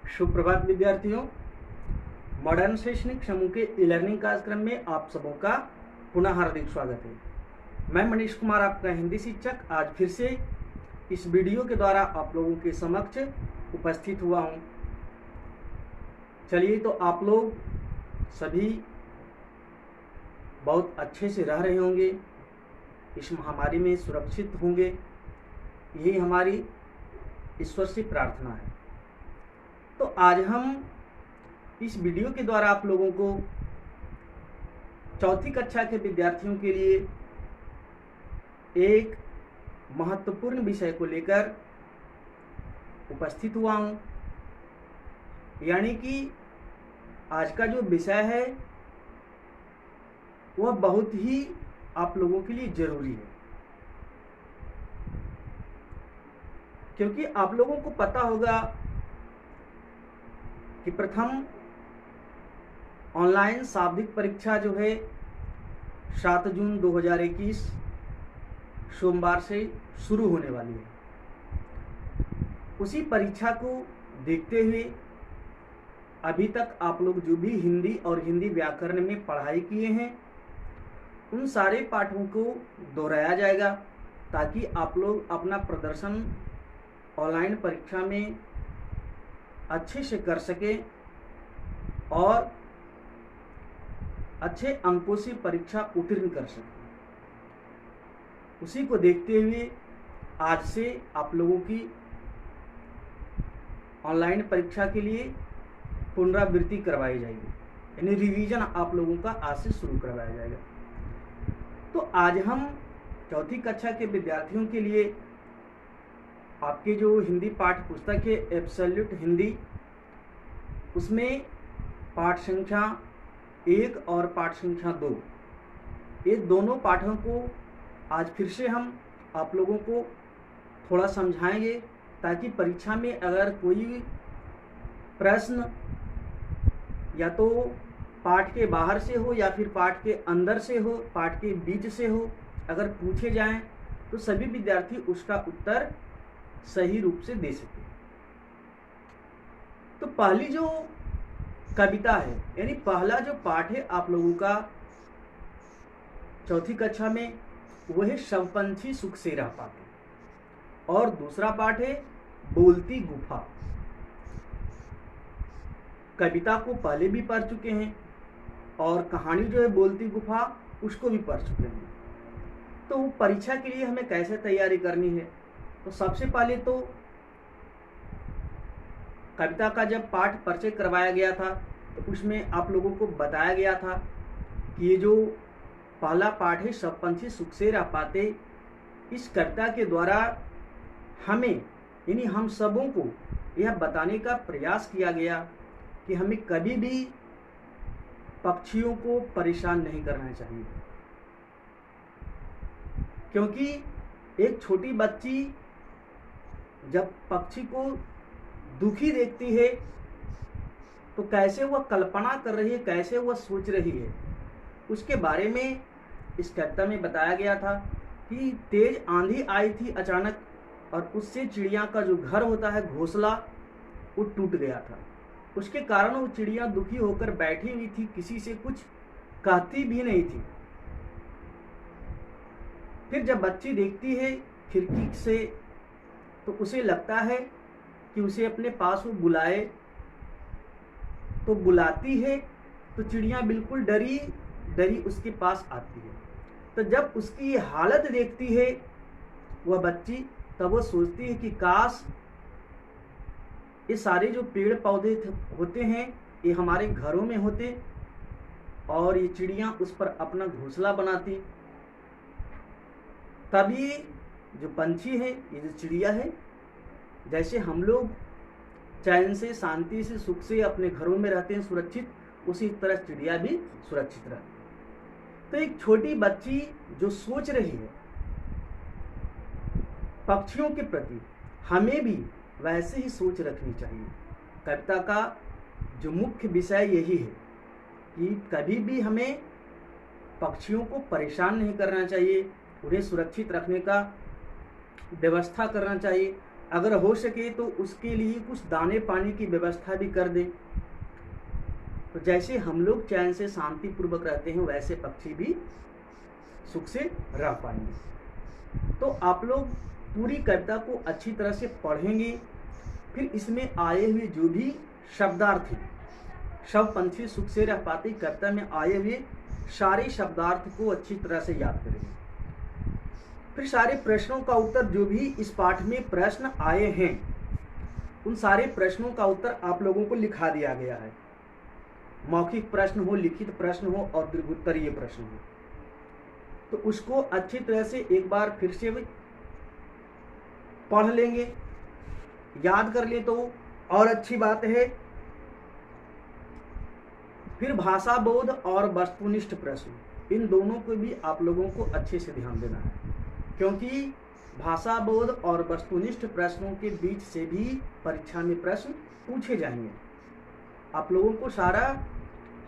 सुप्रभात विद्यार्थियों। मॉडर्न शैक्षणिक समूह के ई लर्निंग कार्यक्रम में आप सबों का पुनः हार्दिक स्वागत है। मैं मनीष कुमार, आपका हिंदी शिक्षक, आज फिर से इस वीडियो के द्वारा आप लोगों के समक्ष उपस्थित हुआ हूँ। चलिए, तो आप लोग सभी बहुत अच्छे से रह रहे होंगे, इस महामारी में सुरक्षित होंगे, यही हमारी ईश्वर से प्रार्थना है। तो आज हम इस वीडियो के द्वारा आप लोगों को चौथी कक्षा के विद्यार्थियों के लिए एक महत्वपूर्ण विषय को लेकर उपस्थित हुआ हूँ। यानी कि आज का जो विषय है वह बहुत ही आप लोगों के लिए जरूरी है, क्योंकि आप लोगों को पता होगा कि प्रथम ऑनलाइन शाब्दिक परीक्षा जो है 7 जून 2021 सोमवार से शुरू होने वाली है। उसी परीक्षा को देखते हुए अभी तक आप लोग जो भी हिंदी और हिंदी व्याकरण में पढ़ाई किए हैं उन सारे पाठों को दोहराया जाएगा, ताकि आप लोग अपना प्रदर्शन ऑनलाइन परीक्षा में अच्छे से कर सके और अच्छे अंकों से परीक्षा उत्तीर्ण कर सके। उसी को देखते हुए आज से आप लोगों की ऑनलाइन परीक्षा के लिए पुनरावृत्ति करवाई जाएगी, यानी रिवीजन आप लोगों का आज से शुरू करवाया जाएगा। तो आज हम चौथी कक्षा के विद्यार्थियों के लिए आपके जो हिंदी पाठ्य पुस्तक है एब्सोल्यूट हिंदी, उसमें पाठ संख्या 1 और पाठ संख्या 2, ये दोनों पाठों को आज फिर से हम आप लोगों को थोड़ा समझाएंगे, ताकि परीक्षा में अगर कोई प्रश्न या तो पाठ के बाहर से हो या फिर पाठ के अंदर से हो, पाठ के बीच से हो, अगर पूछे जाएं तो सभी विद्यार्थी उसका उत्तर सही रूप से दे सके। तो पहली जो कविता है, यानी पहला जो पाठ है आप लोगों का चौथी कक्षा में, वह है सब पंछी सुख से रह पाते, और दूसरा पाठ है बोलती गुफा। कविता को पहले भी पढ़ चुके हैं और कहानी जो है बोलती गुफा उसको भी पढ़ चुके हैं। तो परीक्षा के लिए हमें कैसे तैयारी करनी है, तो सबसे पहले तो कविता का जब पाठ परिचय करवाया गया था तो उसमें आप लोगों को बताया गया था कि ये जो पहला पाठ है सब पंछी सुख से रह पाते, इस कविता के द्वारा हमें यानी हम सबों को यह बताने का प्रयास किया गया कि हमें कभी भी पक्षियों को परेशान नहीं करना चाहिए, क्योंकि एक छोटी बच्ची जब पक्षी को दुखी देखती है तो कैसे वह कल्पना कर रही है, कैसे वह सोच रही है, उसके बारे में इस कविता में बताया गया था कि तेज आंधी आई थी अचानक और उससे चिड़िया का जो घर होता है घोंसला वो टूट गया था। उसके कारण वो चिड़िया दुखी होकर बैठी हुई थी, किसी से कुछ कहती भी नहीं थी। फिर जब बच्ची देखती है खिड़की से तो उसे लगता है कि उसे अपने पास वो बुलाए, तो बुलाती है तो चिड़िया बिल्कुल डरी डरी उसके पास आती है। तो जब उसकी ये हालत देखती है वह बच्ची, तब वो सोचती है कि काश ये सारे जो पेड़ पौधे होते हैं ये हमारे घरों में होते और ये चिड़िया उस पर अपना घोंसला बनाती। तभी जो पंछी है, ये जो चिड़िया है, जैसे हम लोग चैन से, शांति से, सुख से अपने घरों में रहते हैं सुरक्षित, उसी तरह चिड़िया भी सुरक्षित रहती है। तो एक छोटी बच्ची जो सोच रही है पक्षियों के प्रति, हमें भी वैसे ही सोच रखनी चाहिए। कविता का जो मुख्य विषय यही है कि कभी भी हमें पक्षियों को परेशान नहीं करना चाहिए, उन्हें सुरक्षित रखने का व्यवस्था करना चाहिए अगर हो सके तो उसके लिए कुछ दाने पानी की व्यवस्था भी कर दें। तो जैसे हम लोग चैन से शांतिपूर्वक रहते हैं, वैसे पक्षी भी सुख से रह पाएंगे। तो आप लोग पूरी कविता को अच्छी तरह से पढ़ेंगे, फिर इसमें आए हुए जो भी शब्दार्थ हैं, सब पंछी सुख से रह पाते कविता में आए हुए सारे शब्दार्थ को अच्छी तरह से याद करेंगे। फिर सारे प्रश्नों का उत्तर, जो भी इस पाठ में प्रश्न आए हैं, उन सारे प्रश्नों का उत्तर आप लोगों को लिखा दिया गया है। मौखिक प्रश्न हो, लिखित प्रश्न हो और दीर्घोत्तरीय प्रश्न हो, तो उसको अच्छी तरह से एक बार फिर से पढ़ लेंगे, याद कर ले तो और अच्छी बात है। फिर भाषा बोध और वस्तुनिष्ठ प्रश्न, इन दोनों को भी आप लोगों को अच्छे से ध्यान देना है, क्योंकि भाषा बोध और वस्तुनिष्ठ प्रश्नों के बीच से भी परीक्षा में प्रश्न पूछे जाएंगे। आप लोगों को सारा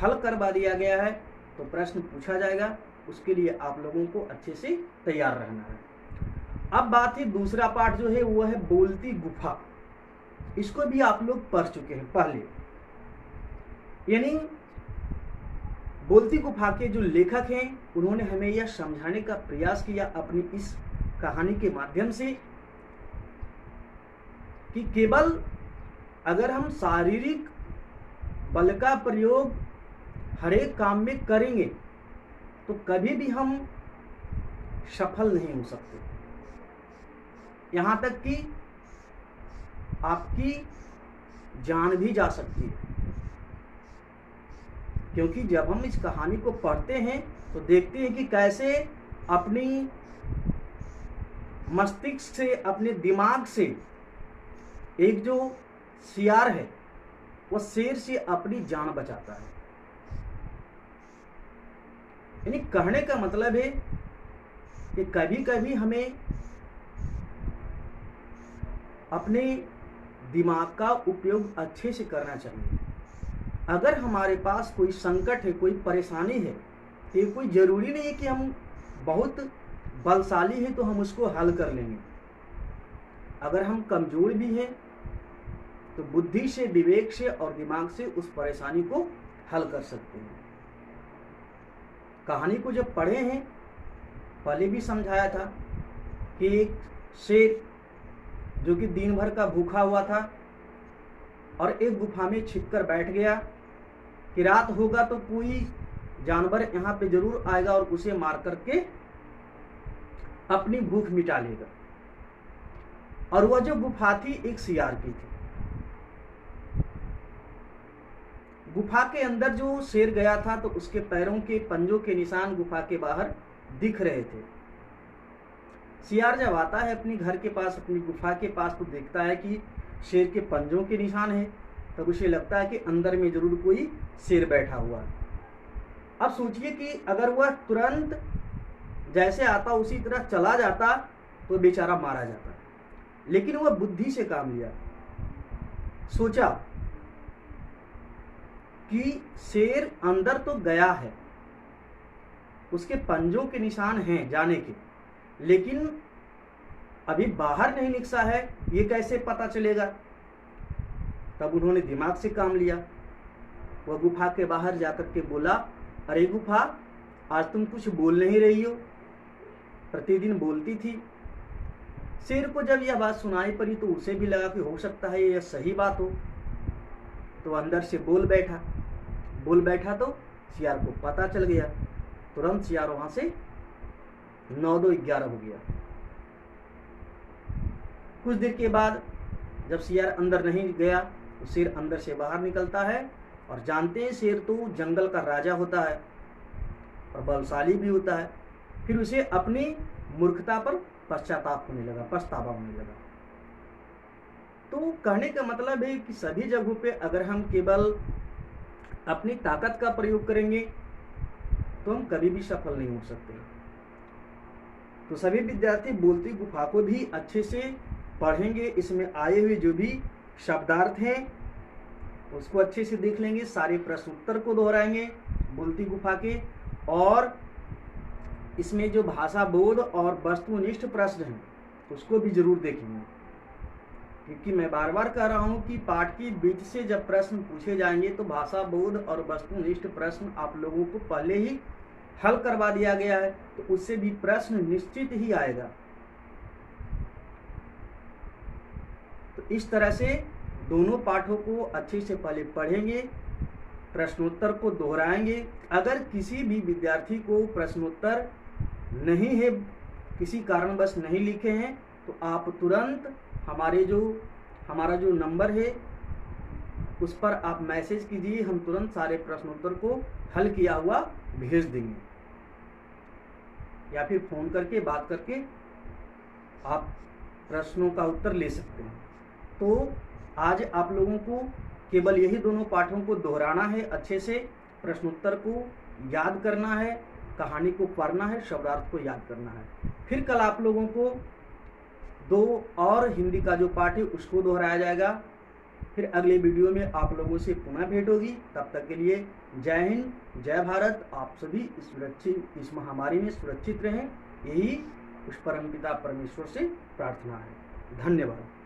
हल करवा दिया गया है, तो प्रश्न पूछा जाएगा, उसके लिए आप लोगों को अच्छे से तैयार रहना है। अब बात है दूसरा पाठ जो है वो है बोलती गुफा। इसको भी आप लोग पढ़ चुके हैं पहले, यानी बोलती गुफा के जो लेखक हैं उन्होंने हमें यह समझाने का प्रयास किया अपनी इस कहानी के माध्यम से कि केवल अगर हम शारीरिक बल का प्रयोग हर एक काम में करेंगे तो कभी भी हम सफल नहीं हो सकते, यहाँ तक कि आपकी जान भी जा सकती है। क्योंकि जब हम इस कहानी को पढ़ते हैं तो देखते हैं कि कैसे अपनी मस्तिष्क से, अपने दिमाग से एक जो सियार है वो शेर से अपनी जान बचाता है। यानी कहने का मतलब है कि कभी कभी हमें अपने दिमाग का उपयोग अच्छे से करना चाहिए। अगर हमारे पास कोई संकट है, कोई परेशानी है, तो ये कोई ज़रूरी नहीं है कि हम बहुत बलशाली हैं तो हम उसको हल कर लेंगे। अगर हम कमज़ोर भी हैं तो बुद्धि से, विवेक से और दिमाग से उस परेशानी को हल कर सकते हैं। कहानी को जब पढ़े हैं, पहले भी समझाया था कि एक शेर जो कि दिन भर का भूखा हुआ था और एक गुफा में छिपकर बैठ गया कि रात होगा तो कोई जानवर यहाँ पे जरूर आएगा और उसे मार करके अपनी भूख मिटा लेगा। और वह जो गुफा थी एक सियार की थी। गुफा के अंदर जो शेर गया था तो उसके पैरों के पंजों के निशान गुफा के बाहर दिख रहे थे। सियार जब आता है अपनी घर के पास, अपनी गुफा के पास, तो देखता है कि शेर के पंजों के निशान हैं, तब उसे लगता है कि अंदर में जरूर कोई शेर बैठा हुआ है। अब सोचिए कि अगर वह तुरंत जैसे आता उसी तरह चला जाता तो बेचारा मारा जाता, लेकिन वह बुद्धि से काम लिया। सोचा कि शेर अंदर तो गया है, उसके पंजों के निशान हैं जाने के, लेकिन अभी बाहर नहीं निकला है, ये कैसे पता चलेगा। तब उन्होंने दिमाग से काम लिया। वह गुफा के बाहर जाकर के बोला, अरे गुफा, आज तुम कुछ बोल नहीं रही हो, प्रतिदिन बोलती थी। शेर को जब यह बात सुनाई पड़ी तो उसे भी लगा कि हो सकता है यह सही बात हो, तो अंदर से बोल बैठा तो सियार को पता चल गया। तुरंत सियार वहां से 9-2-11 हो गया। कुछ देर के बाद जब सियार अंदर नहीं गया तो शेर अंदर से बाहर निकलता है, और जानते हैं शेर तो जंगल का राजा होता है और बलशाली भी होता है। फिर उसे अपनी मूर्खता पर पछतावा होने लगा। तो कहने का मतलब है कि सभी जगहों पे अगर हम केवल अपनी ताकत का प्रयोग करेंगे तो हम कभी भी सफल नहीं हो सकते। तो सभी विद्यार्थी बोलती गुफा को भी अच्छे से पढ़ेंगे, इसमें आए हुए जो भी शब्दार्थ हैं उसको अच्छे से देख लेंगे, सारे प्रश्न उत्तर को दोहराएंगे बोलती गुफा के, और इसमें जो भाषा बोध और वस्तुनिष्ठ प्रश्न हैं उसको भी जरूर देखेंगे। क्योंकि मैं बार बार कह रहा हूँ कि पाठ के बीच से जब प्रश्न पूछे जाएंगे तो भाषा बोध और वस्तुनिष्ठ प्रश्न आप लोगों को पहले ही हल करवा दिया गया है, तो उससे भी प्रश्न निश्चित ही आएगा। तो इस तरह से दोनों पाठों को अच्छे से पहले पढ़ेंगे, प्रश्नोत्तर को दोहराएंगे। अगर किसी भी विद्यार्थी को प्रश्नोत्तर नहीं है, किसी कारणवश नहीं लिखे हैं, तो आप तुरंत हमारा जो नंबर है उस पर आप मैसेज कीजिए, हम तुरंत सारे प्रश्नोत्तर को हल किया हुआ भेज देंगे, या फिर फ़ोन करके बात करके आप प्रश्नों का उत्तर ले सकते हैं। तो आज आप लोगों को केवल यही दोनों पाठों को दोहराना है, अच्छे से प्रश्नोत्तर को याद करना है, कहानी को पढ़ना है, शब्दार्थ को याद करना है। फिर कल आप लोगों को 2 और हिंदी का जो पाठ है उसको दोहराया जाएगा। फिर अगले वीडियो में आप लोगों से पुनः भेंट होगी। तब तक के लिए जय हिंद, जय भारत। आप सभी इस महामारी में सुरक्षित रहें, यही उस परमपिता परमेश्वर से प्रार्थना है। धन्यवाद।